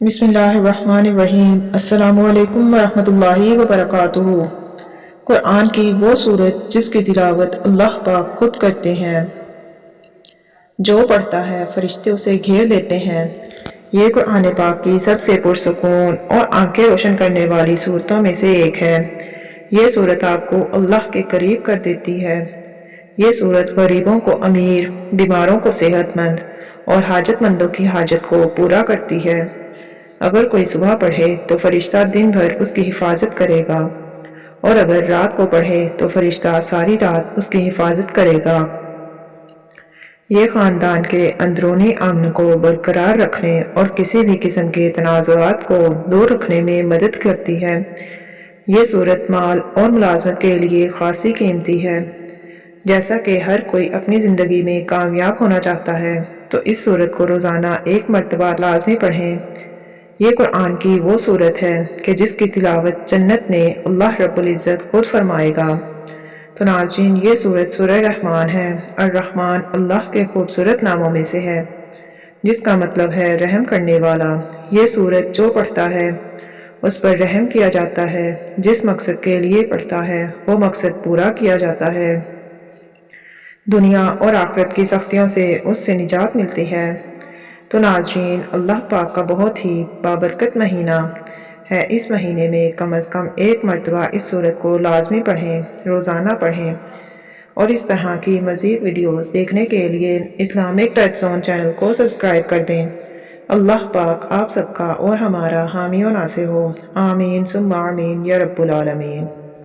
بسم اللہ الرحمن الرحیم۔ السلام علیکم ورحمۃ اللہ وبرکاتہ۔ قرآن کی وہ سورت جس کی تلاوت اللہ پاک خود کرتے ہیں، جو پڑھتا ہے فرشتے اسے گھیر لیتے ہیں۔ یہ قرآن پاک کی سب سے پرسکون اور آنکھیں روشن کرنے والی صورتوں میں سے ایک ہے۔ یہ صورت آپ کو اللہ کے قریب کر دیتی ہے۔ یہ صورت غریبوں کو امیر، بیماروں کو صحت مند اور حاجت مندوں کی حاجت کو پورا کرتی ہے۔ اگر کوئی صبح پڑھے تو فرشتہ دن بھر اس کی حفاظت کرے گا، اور اگر رات کو پڑھے تو فرشتہ ساری رات اس کی حفاظت کرے گا۔ یہ خاندان کے اندرونی امن کو برقرار رکھنے اور کسی بھی قسم کے تنازعات کو دور رکھنے میں مدد کرتی ہے۔ یہ صورت مال اور ملازمت کے لیے خاصی قیمتی ہے۔ جیسا کہ ہر کوئی اپنی زندگی میں کامیاب ہونا چاہتا ہے تو اس صورت کو روزانہ ایک مرتبہ لازمی پڑھیں۔ یہ قرآن کی وہ صورت ہے کہ جس کی تلاوت جنت میں اللہ رب العزت خود فرمائے گا۔ تو ناظرین، یہ صورت سورہ رحمان ہے۔ الرحمن اللہ کے خوبصورت ناموں میں سے ہے، جس کا مطلب ہے رحم کرنے والا۔ یہ صورت جو پڑھتا ہے اس پر رحم کیا جاتا ہے، جس مقصد کے لیے پڑھتا ہے وہ مقصد پورا کیا جاتا ہے، دنیا اور آخرت کی سختیوں سے اس سے نجات ملتی ہے۔ تو ناظرین، اللہ پاک کا بہت ہی بابرکت مہینہ ہے۔ اس مہینے میں کم از کم ایک مرتبہ اس صورت کو لازمی پڑھیں، روزانہ پڑھیں، اور اس طرح کی مزید ویڈیوز دیکھنے کے لیے اسلامک ٹائپ زون چینل کو سبسکرائب کر دیں۔ اللہ پاک آپ سب کا اور ہمارا حامی و ناصر ہو۔ آمین ثم آمین یا رب العالمین۔